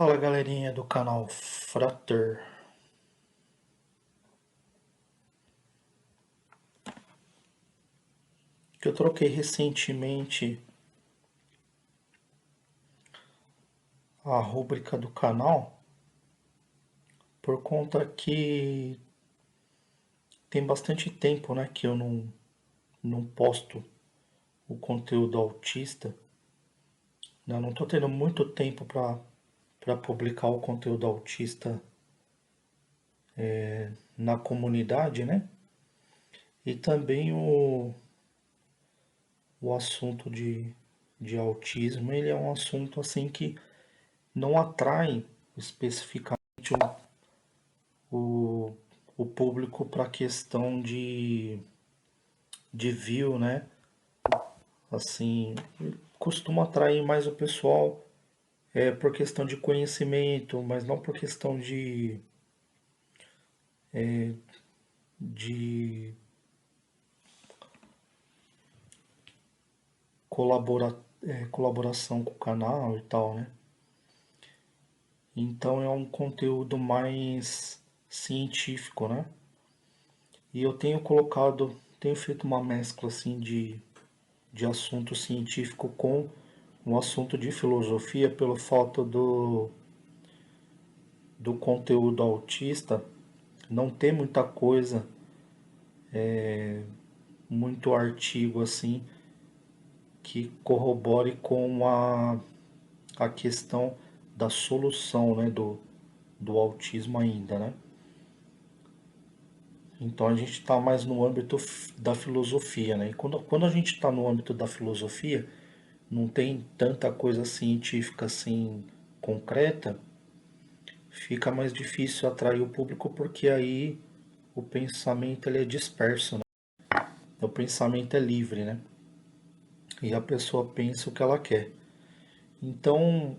Fala galerinha do canal Frater. Que eu troquei recentemente a rúbrica do canal por conta que tem bastante tempo, né, que eu não posto o conteúdo autista, né? Eu não tô tendo muito tempo para publicar o conteúdo autista na comunidade, né? E também o assunto de autismo, ele é um assunto assim que não atrai especificamente o, o público para a questão de view, né? Assim, costuma atrair mais o pessoal por questão de conhecimento, mas não por questão de colaboração com o canal e tal, né? Então é um conteúdo mais científico, né? E eu tenho feito uma mescla assim de assunto científico com um assunto de filosofia pelo fato do conteúdo autista não ter muita coisa, muito artigo assim que corrobore com a questão da solução, né, do autismo ainda, né? Então a gente está mais no âmbito da filosofia, né? E quando a gente está no âmbito da filosofia, não tem tanta coisa científica assim concreta, fica mais difícil atrair o público porque aí o pensamento ele é disperso, né? O pensamento é livre, né? E a pessoa pensa o que ela quer. Então,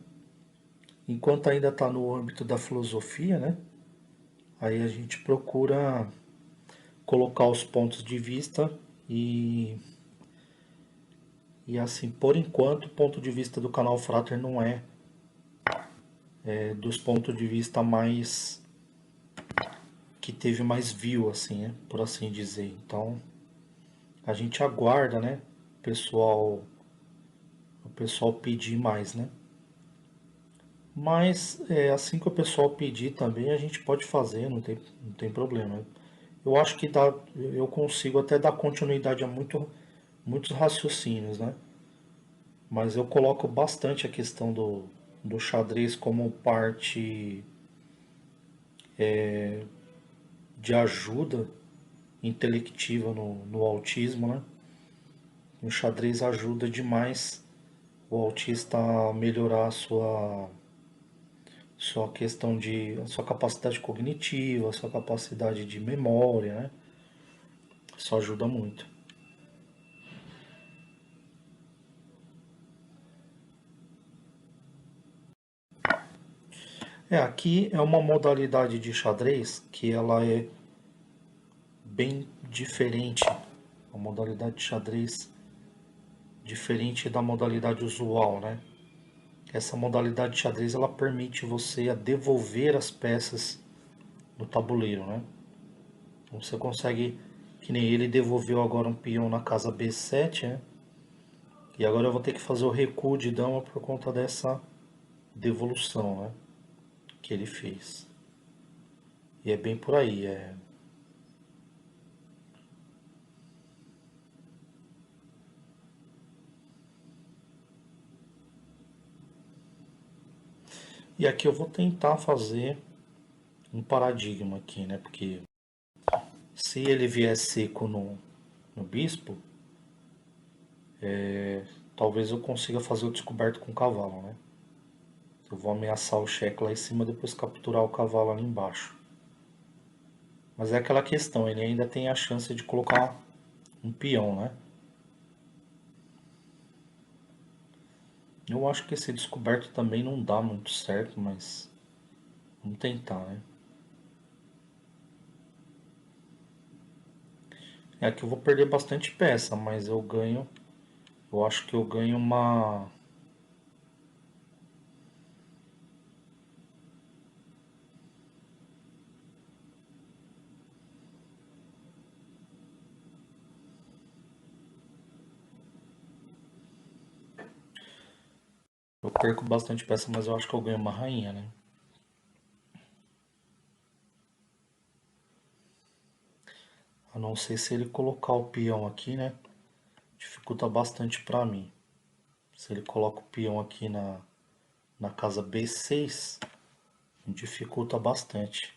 enquanto ainda está no âmbito da filosofia, né? Aí a gente procura colocar os pontos de vista e assim, por enquanto, o ponto de vista do canal Frater não é dos pontos de vista mais que teve mais view, assim, né? Por assim dizer. Então, a gente aguarda, né? Pessoal, o pessoal pedir mais, né? Mas assim que o pessoal pedir também, a gente pode fazer, não tem problema. Eu acho que eu consigo até dar continuidade a muitos raciocínios, né? Mas eu coloco bastante a questão do xadrez como parte de ajuda intelectiva no autismo, né? O xadrez ajuda demais o autista a melhorar sua questão a sua capacidade cognitiva, a sua capacidade de memória, né? Isso ajuda muito. Aqui é uma modalidade de xadrez que ela é bem diferente, uma modalidade de xadrez diferente da modalidade usual, né? Essa modalidade de xadrez ela permite você a devolver as peças no tabuleiro, né? Então você consegue, que nem ele devolveu agora um peão na casa B7, né? E agora eu vou ter que fazer o recuo de dama por conta dessa devolução, né? Que ele fez. E é bem por aí, E aqui eu vou tentar fazer um paradigma aqui, né? Porque se ele vier seco no bispo, talvez eu consiga fazer o descoberto com o cavalo, né? Eu vou ameaçar o cheque lá em cima, depois capturar o cavalo ali embaixo. Mas é aquela questão, ele ainda tem a chance de colocar um peão, né? Eu acho que esse descoberto também não dá muito certo, mas vamos tentar, né? É que eu vou perder bastante peça, mas eu ganho. Eu acho que eu ganho uma. perco bastante peça, mas eu acho que eu ganho uma rainha, né? A não ser se ele colocar o peão aqui, né? Dificulta bastante pra mim. Se ele coloca o peão aqui na casa B6, dificulta bastante.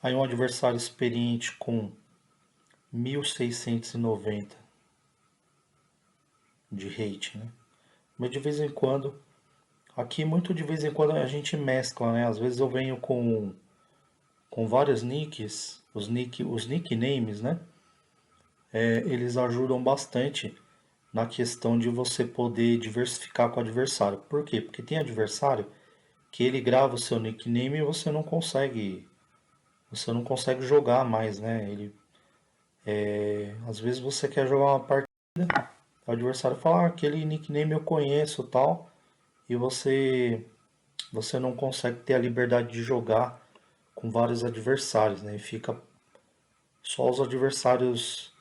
Aí um adversário experiente com 1690 de rate, né? Mas de vez em quando, aqui muito de vez em quando a gente mescla, né? Às vezes eu venho com vários nicks, os nicknames, né? Eles ajudam bastante na questão de você poder diversificar com o adversário. Por quê? Porque tem adversário que ele grava o seu nickname e você não consegue jogar mais, né? Às vezes você quer jogar uma partida, o adversário fala, aquele nickname eu conheço, tal, e você não consegue ter a liberdade de jogar com vários adversários, né? E fica só os adversários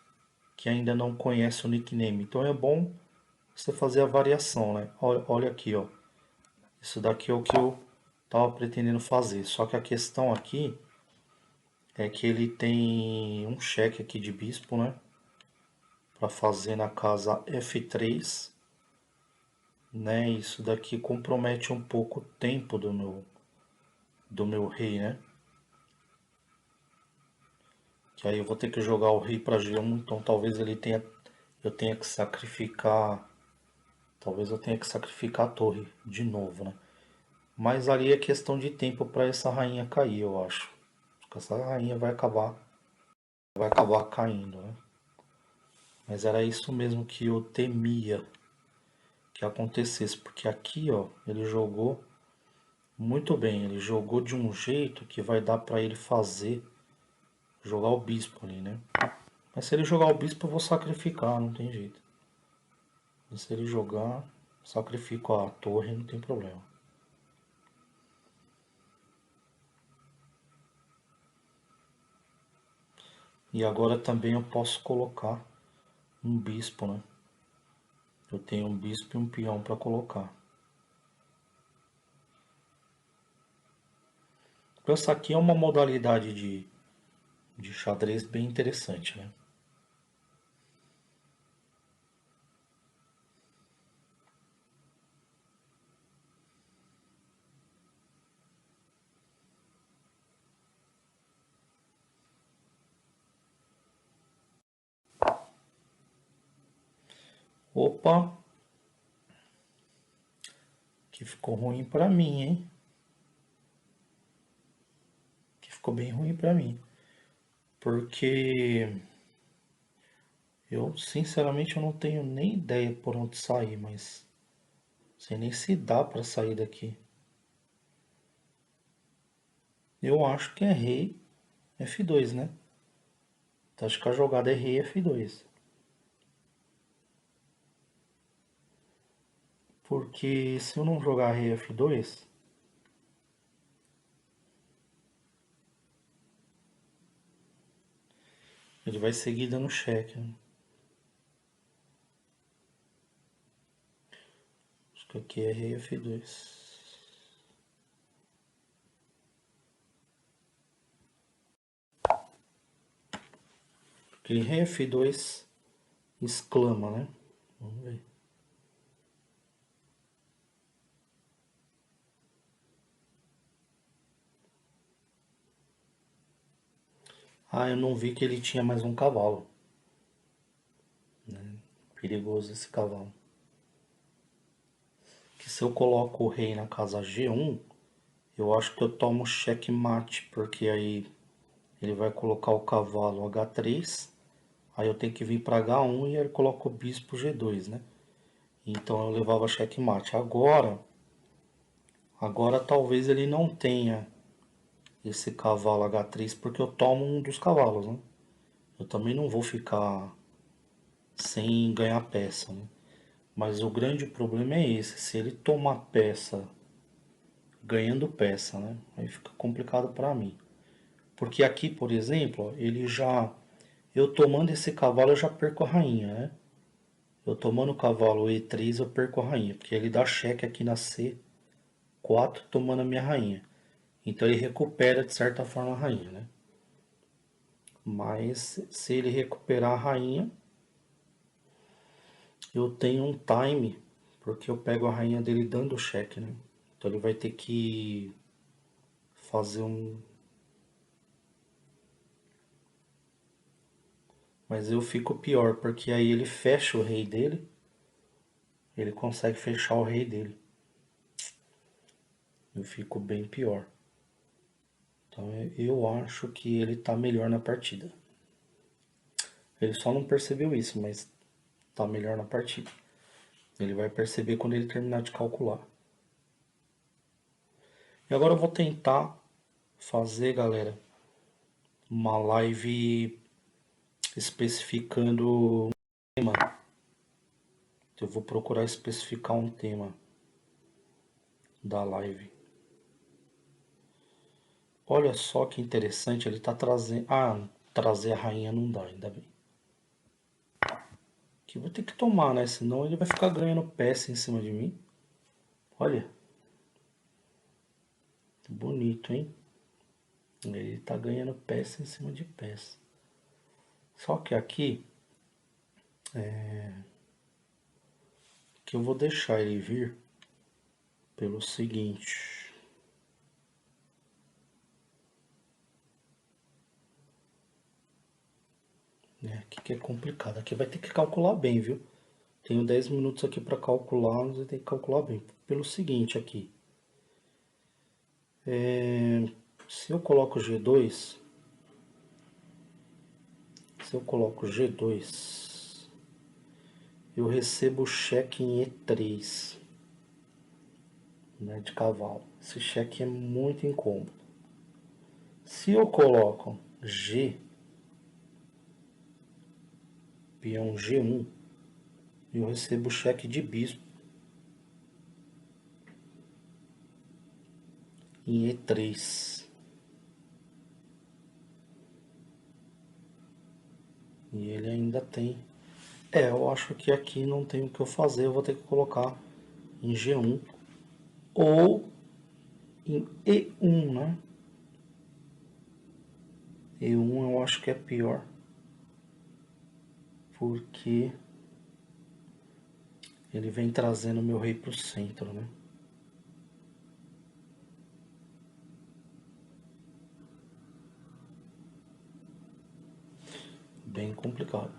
que ainda não conhecem o nickname. Então é bom você fazer a variação, né? Olha aqui, ó. Isso daqui é o que eu tava pretendendo fazer. Só que a questão aqui é que ele tem um cheque aqui de bispo, né? Para fazer na casa F3, né? Isso daqui compromete um pouco o tempo do meu rei, né? Que aí eu vou ter que jogar o rei para G1, então eu tenha que sacrificar, talvez eu tenha que sacrificar a torre de novo, né? Mas ali é questão de tempo para essa rainha cair, eu acho. Porque essa rainha vai acabar caindo, né? Mas era isso mesmo que eu temia que acontecesse, porque aqui, ó, ele jogou muito bem, ele jogou de um jeito que vai dar para ele jogar o bispo ali, né? Mas se ele jogar o bispo eu vou sacrificar, não tem jeito. E se ele jogar, sacrifico a torre, não tem problema. E agora também eu posso colocar um bispo, né? Eu tenho um bispo e um peão para colocar. Essa aqui é uma modalidade de xadrez bem interessante, né? Opa, que ficou ruim para mim, hein? Que ficou bem ruim para mim. Porque eu, sinceramente, eu não tenho nem ideia por onde sair, mas sei nem se dá para sair daqui. Eu acho que é rei F2, né? Então, acho que a jogada é rei F2. Porque se eu não jogar rei F2, ele vai seguir dando cheque, né? Acho que aqui é rei F2. Porque rei F2 exclama, né? Vamos ver. Ah, eu não vi que ele tinha mais um cavalo. Perigoso esse cavalo. Que se eu coloco o rei na casa G1, eu acho que eu tomo checkmate, porque aí ele vai colocar o cavalo H3, aí eu tenho que vir para H1 e ele coloca o bispo G2, né? Então eu levava checkmate. Agora talvez ele não tenha esse cavalo H3 porque eu tomo um dos cavalos, né? Eu também não vou ficar sem ganhar peça, né? Mas o grande problema é esse, se ele tomar peça ganhando peça, né? Aí fica complicado para mim. Porque aqui, por exemplo, ó, ele já... Eu tomando esse cavalo, eu já perco a rainha, né? Eu tomando o cavalo E3, eu perco a rainha. Porque ele dá cheque aqui na C4, tomando a minha rainha. Então ele recupera, de certa forma, a rainha, né? Mas se ele recuperar a rainha, eu tenho um time, porque eu pego a rainha dele dando cheque, né? Então ele vai ter que fazer um... Mas eu fico pior, porque aí ele fecha o rei dele. Ele consegue fechar o rei dele. Eu fico bem pior. Então eu acho que ele tá melhor na partida. Ele só não percebeu isso, mas tá melhor na partida. Ele vai perceber quando ele terminar de calcular. E agora eu vou tentar fazer, galera, uma live especificando um tema. Eu vou procurar especificar um tema da live. Olha só que interessante, ele tá trazendo... Ah, trazer a rainha não dá, ainda bem. Que vou ter que tomar, né? Senão ele vai ficar ganhando peça em cima de mim. Olha. Bonito, hein? Ele tá ganhando peça em cima de peça. Só que aqui... que eu vou deixar ele vir pelo seguinte... Aqui que é complicado. Aqui vai ter que calcular bem, viu? Tenho 10 minutos aqui para calcular, mas eu tenho que calcular bem. Pelo seguinte aqui. Se eu coloco G2... Se eu coloco G2... Eu recebo cheque em E3. Né, de cavalo. Esse cheque é muito incômodo. Se eu coloco G... Peão G1... Eu recebo cheque de bispo em E3. E ele ainda tem... eu acho que aqui não tem o que eu fazer. Eu vou ter que colocar em G1 ou em E1, né? E1 eu acho que é pior. Porque ele vem trazendo meu rei pro centro, né? Bem complicado.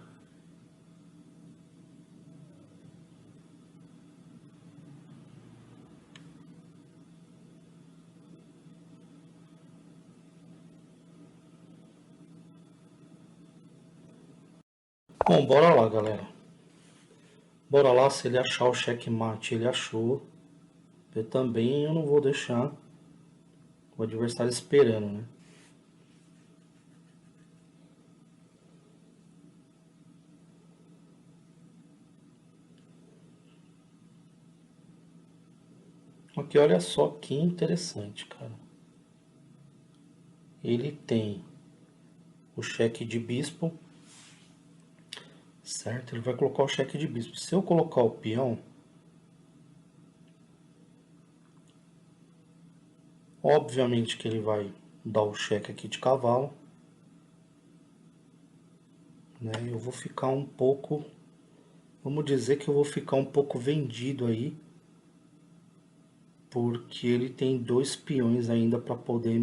Bom, bora lá, galera. Bora lá, se ele achar o checkmate, ele achou. Eu não vou deixar o adversário esperando, né? Aqui, olha só que interessante, cara. Ele tem o cheque de bispo, certo? Ele vai colocar o cheque de bispo. Se eu colocar o peão, obviamente que ele vai dar o cheque aqui de cavalo, né? Eu vou ficar um pouco, vamos dizer que eu vou ficar um pouco vendido aí, porque ele tem 2 peões ainda para poder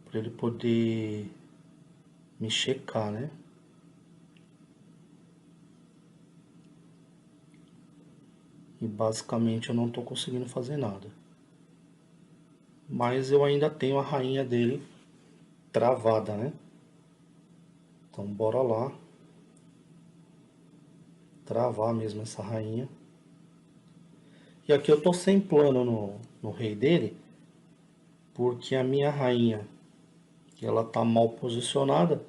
para ele poder me checar, né? E basicamente eu não tô conseguindo fazer nada. Mas eu ainda tenho a rainha dele travada, né? Então bora lá. Travar mesmo essa rainha. E aqui eu tô sem plano no rei dele, porque a minha rainha, ela tá mal posicionada,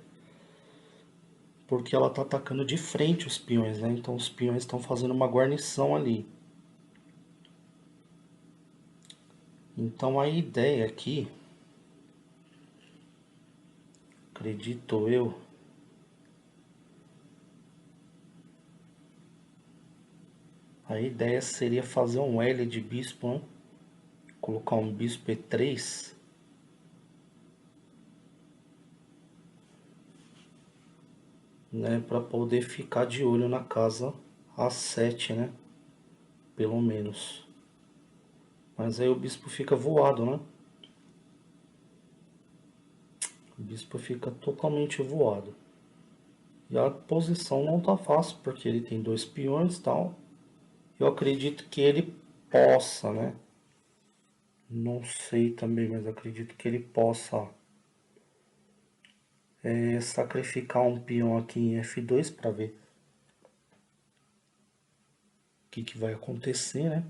porque ela tá atacando de frente os peões, né? Então os peões estão fazendo uma guarnição ali. Então a ideia aqui, acredito eu, a ideia seria fazer um L de bispo, né? Colocar um bispo E3, né, para poder ficar de olho na casa A7, né? Pelo menos. Mas aí o bispo fica voado, né? O bispo fica totalmente voado. E a posição não tá fácil, porque ele tem dois peões e tal. Eu acredito que ele possa, né? Não sei também, mas acredito que ele possa sacrificar um peão aqui em F2 para ver o que vai acontecer, né?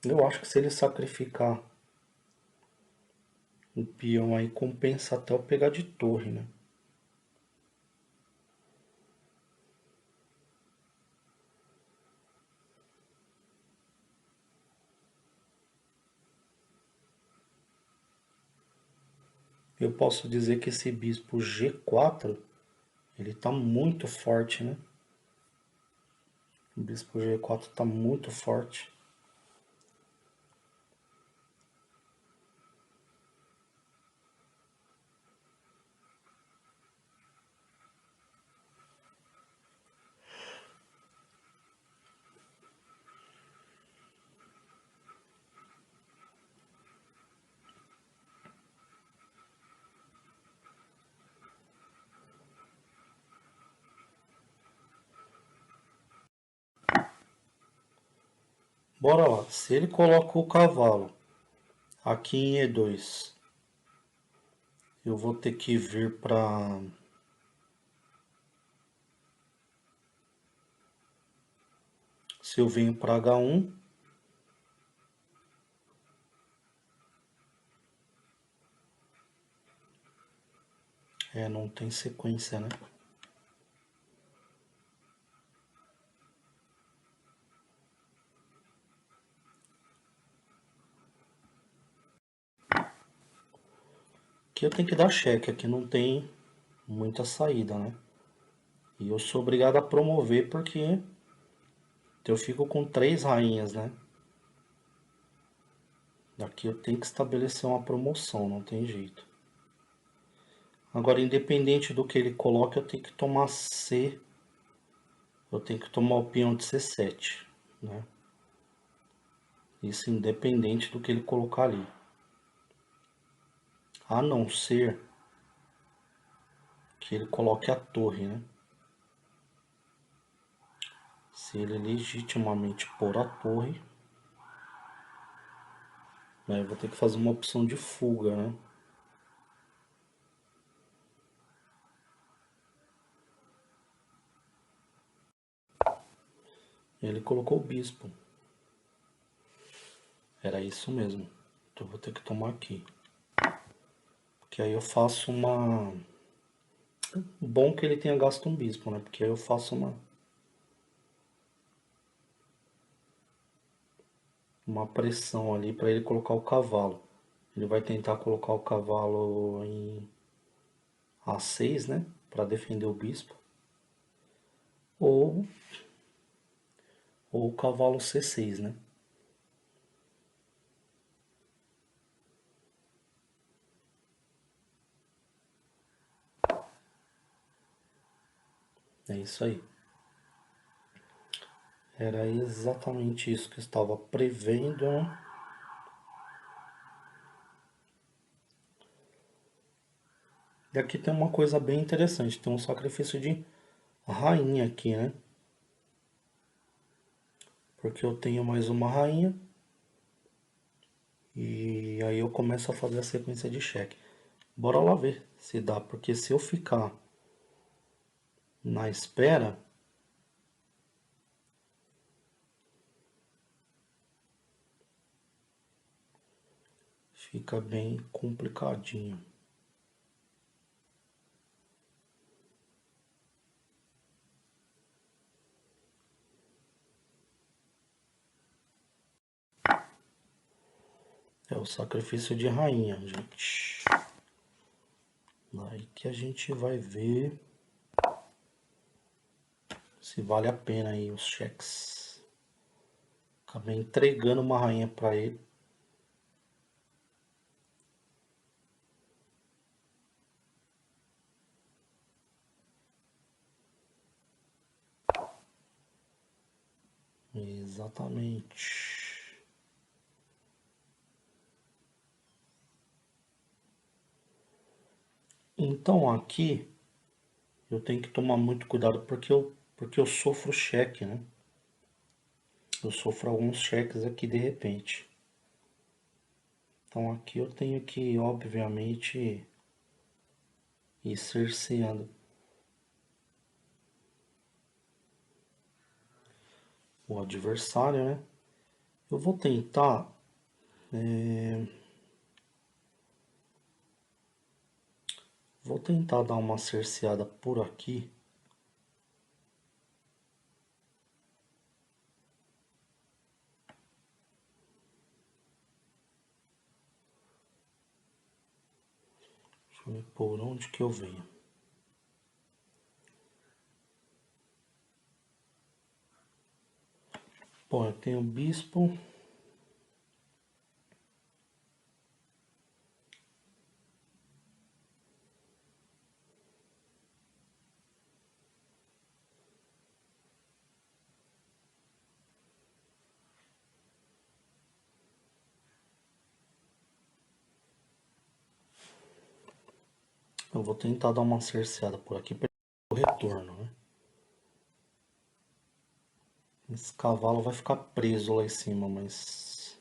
Eu acho que se ele sacrificar o peão aí, compensa até eu pegar de torre, né? Eu posso dizer que esse bispo G4, ele tá muito forte, né? O bispo G4 tá muito forte. Bora lá. Se ele coloca o cavalo aqui em E2, eu vou ter que vir para... Se eu venho para H1, não tem sequência, né? Aqui eu tenho que dar cheque, aqui não tem muita saída, né? E eu sou obrigado a promover porque eu fico com 3 rainhas, né? Aqui eu tenho que estabelecer uma promoção, não tem jeito. Agora, independente do que ele coloque, eu tenho que tomar C. Eu tenho que tomar o peão de C7, né? Isso independente do que ele colocar ali. A não ser que ele coloque a torre, né? Se ele legitimamente pôr a torre, né, eu vou ter que fazer uma opção de fuga, né? Ele colocou o bispo. Era isso mesmo. Então eu vou ter que tomar aqui. Porque aí eu faço uma... Bom que ele tenha gasto um bispo, né? Porque aí eu faço uma pressão ali para ele colocar o cavalo. Ele vai tentar colocar o cavalo em A6, né? Para defender o bispo. Ou o cavalo C6, né? É isso aí. Era exatamente isso que eu estava prevendo. E aqui tem uma coisa bem interessante. Tem um sacrifício de rainha aqui, né? Porque eu tenho mais uma rainha. E aí eu começo a fazer a sequência de cheque. Bora lá ver se dá. Porque se eu ficar na espera... Fica bem complicadinho. É o sacrifício de rainha, gente. Aí que a gente vai ver se vale a pena aí os cheques. Acabei entregando uma rainha para ele. Exatamente. Então aqui eu tenho que tomar muito cuidado porque eu sofro cheque, né? Eu sofro alguns cheques aqui de repente. Então aqui eu tenho que, obviamente, ir cerceando o adversário, né? Eu vou tentar dar uma cerceada por aqui. Deixa eu ver por onde que eu venho. Bom, eu tenho bispo. Eu vou tentar dar uma cerceada por aqui para o retorno, né? Esse cavalo vai ficar preso lá em cima, mas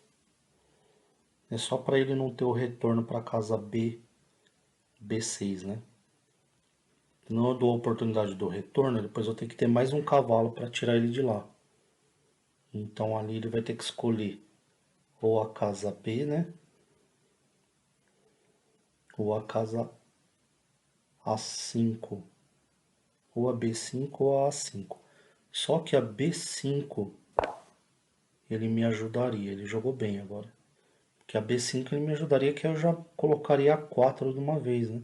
é só para ele não ter o retorno para casa B6, né? Não eu dou a oportunidade do retorno, depois eu tenho que ter mais um cavalo para tirar ele de lá. Então ali ele vai ter que escolher ou a casa B, né? Ou a casa A5, ou a B5 ou a A5. Só que a B5 ele me ajudaria, ele jogou bem agora. Porque a B5 ele me ajudaria que eu já colocaria a 4 de uma vez, né?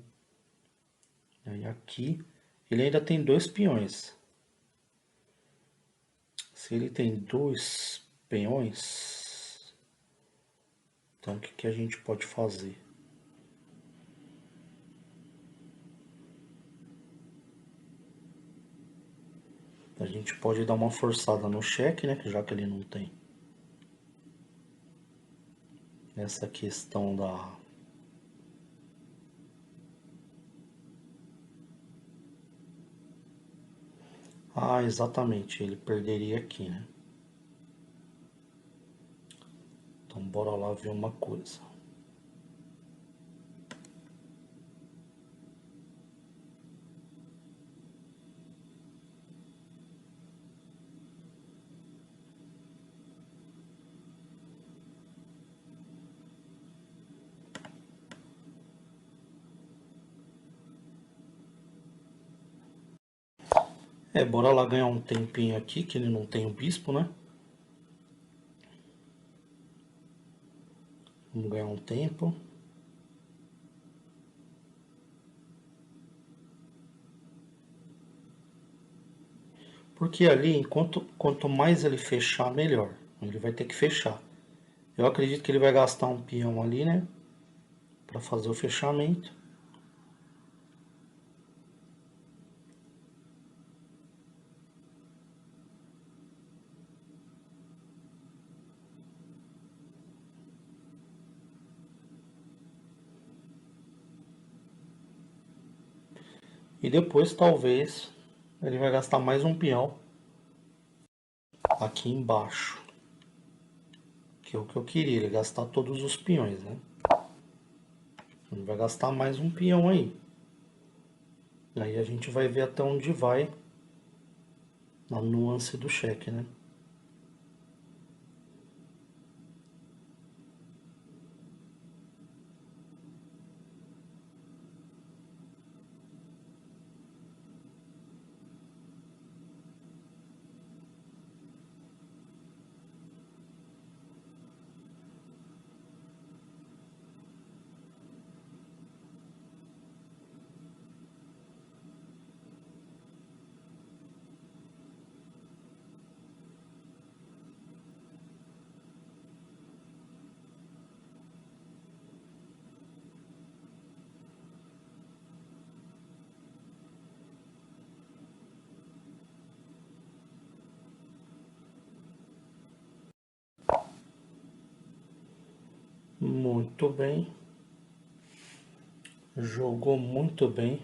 Aí aqui ele ainda tem dois peões. Se ele tem dois peões, então o que, que a gente pode fazer? A gente pode dar uma forçada no cheque, né? Já que ele não tem essa questão da... Ah, exatamente, ele perderia aqui, né? Então bora lá ver uma coisa. É, bora lá ganhar um tempinho aqui, que ele não tem o bispo, né? Vamos ganhar um tempo. Porque ali, quanto mais ele fechar, melhor. Ele vai ter que fechar. Eu acredito que ele vai gastar um peão ali, né? Para fazer o fechamento. E depois, talvez, ele vai gastar mais um peão aqui embaixo. Que é o que eu queria, ele gastar todos os peões, né? Ele vai gastar mais um peão aí. Aí a gente vai ver até onde vai a nuance do cheque, né? Muito bem. Jogou muito bem.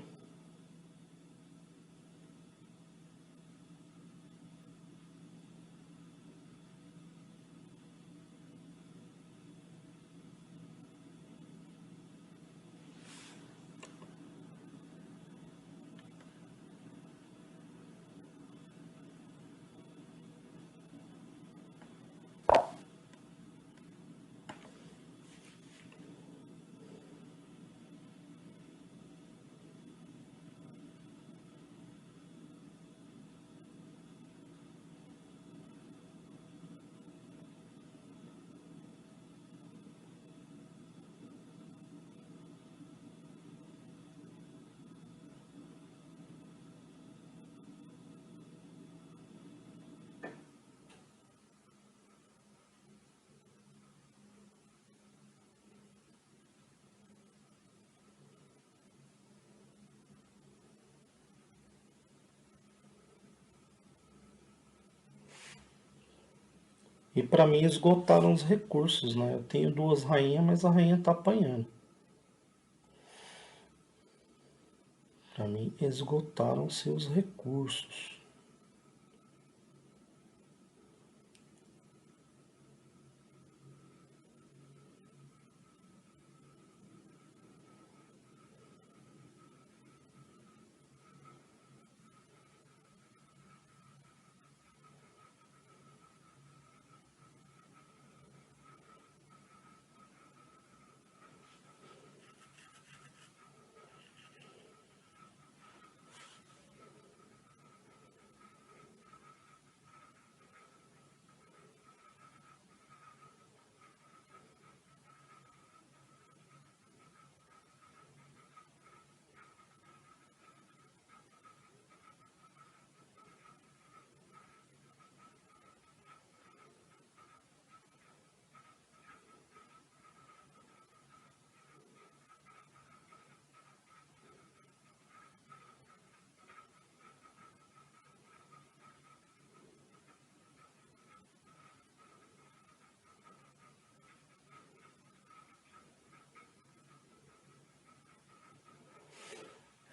E para mim esgotaram os recursos, né? Eu tenho duas rainhas, mas a rainha tá apanhando. Para mim esgotaram seus recursos.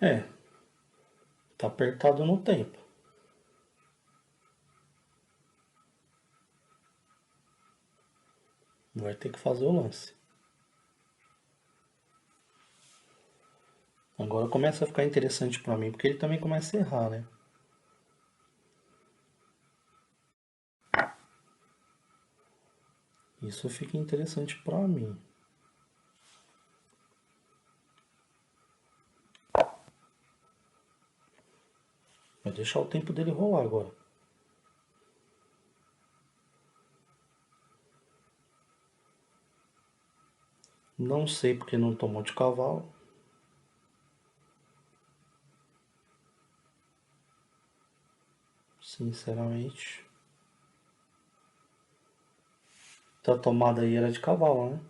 É, tá apertado no tempo. Vai ter que fazer o lance. Agora começa a ficar interessante para mim, porque ele também começa a errar, né? Isso fica interessante para mim. Vai deixar o tempo dele rolar agora. Não sei porque não tomou de cavalo. Sinceramente. A tomada aí era de cavalo, né?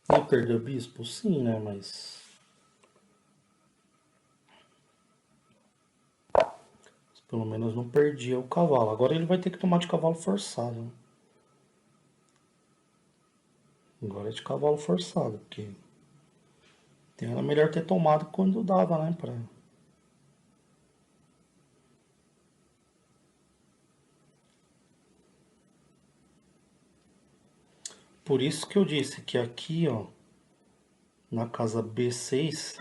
Ele perdeu o bispo? Sim, né? Mas pelo menos não perdia o cavalo. Agora ele vai ter que tomar de cavalo forçado, né? Agora é de cavalo forçado, porque era melhor ter tomado quando dava, né? Por isso que eu disse que aqui, ó, na casa B6,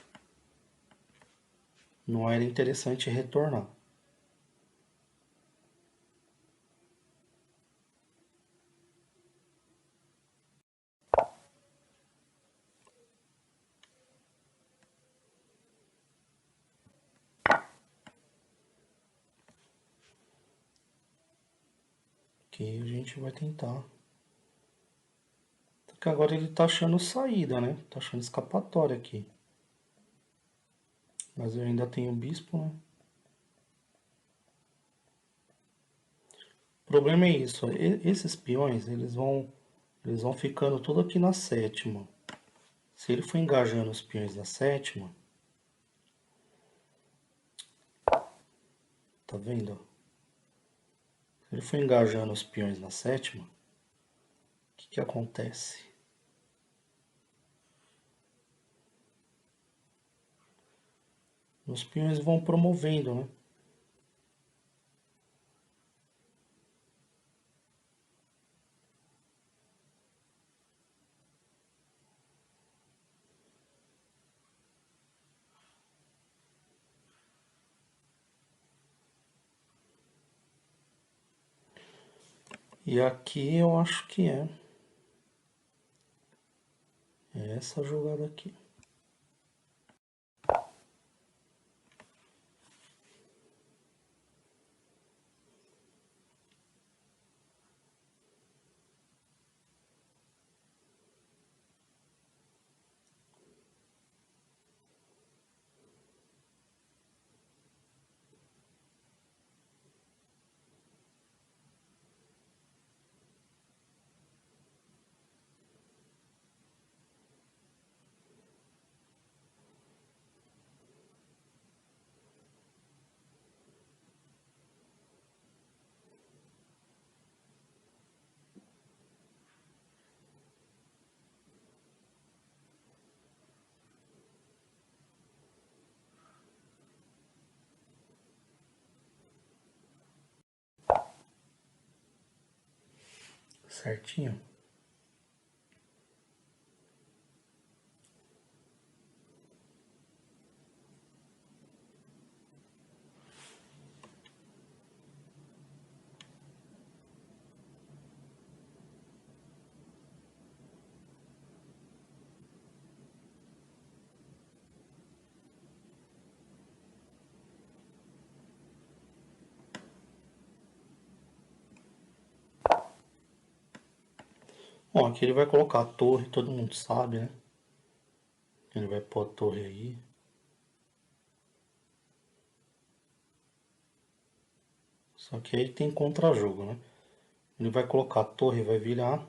não era interessante retornar. Que a gente vai tentar. Porque agora ele tá achando saída, né? Tá achando escapatória aqui. Mas eu ainda tenho o bispo, né? O problema é isso, esses peões, eles vão ficando tudo aqui na sétima. Se ele for engajando os peões da sétima, tá vendo? Ele foi engajando os peões na sétima. O que acontece? Os peões vão promovendo, né? E aqui eu acho que é essa jogada aqui. Certinho? Bom, aqui ele vai colocar a torre, todo mundo sabe, né? Ele vai pôr a torre aí. Só que aí tem contra-jogo, né? Ele vai colocar a torre, vai virar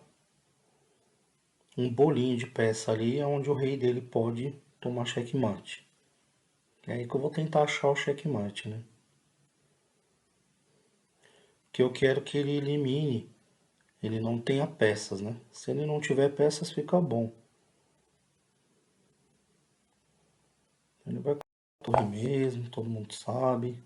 um bolinho de peça ali, onde o rei dele pode tomar checkmate. É aí que eu vou tentar achar o checkmate, né? Que eu quero que ele elimine, ele não tenha peças, né? Se ele não tiver peças, fica bom. Ele vai com a torre mesmo, todo mundo sabe.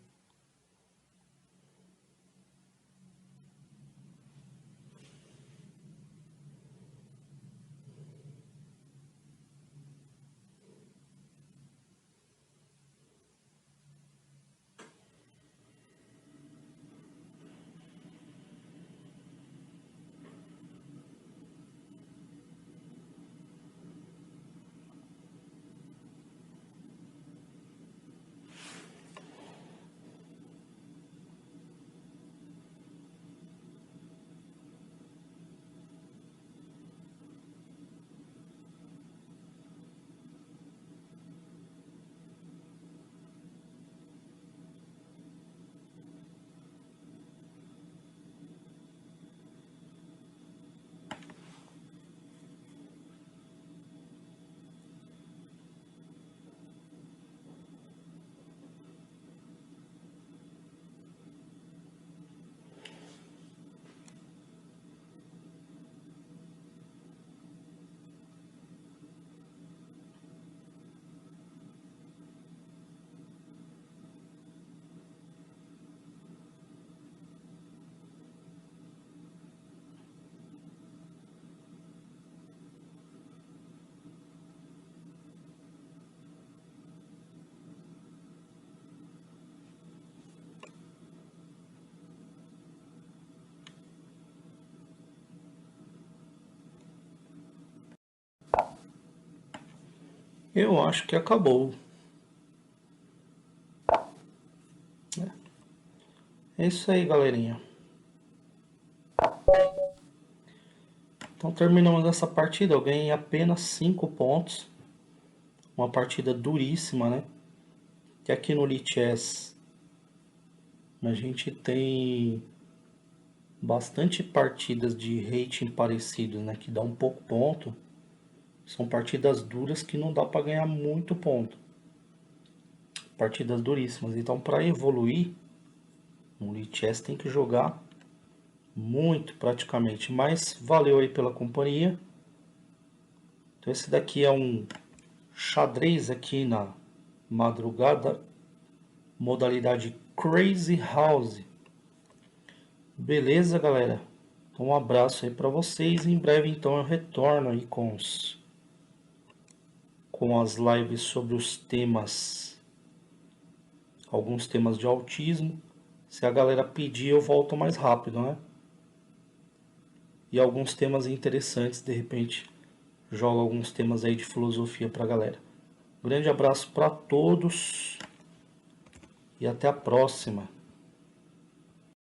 Eu acho que acabou. É isso aí, galerinha. Então terminamos essa partida. Eu ganhei apenas 5 pontos. Uma partida duríssima, né? Que aqui no Lichess a gente tem bastante partidas de rating parecidos, né? Que dá um pouco ponto. São partidas duras que não dá para ganhar muito ponto. Partidas duríssimas. Então para evoluir no Lichess tem que jogar muito praticamente, mas valeu aí pela companhia. Então esse daqui é um xadrez aqui na madrugada, modalidade Crazy House. Beleza, galera? Então um abraço aí para vocês. Em breve então eu retorno aí com as lives sobre os temas, alguns temas de autismo. Se a galera pedir, eu volto mais rápido, né? E alguns temas interessantes, de repente, jogo alguns temas aí de filosofia pra galera. Grande abraço para todos e até a próxima.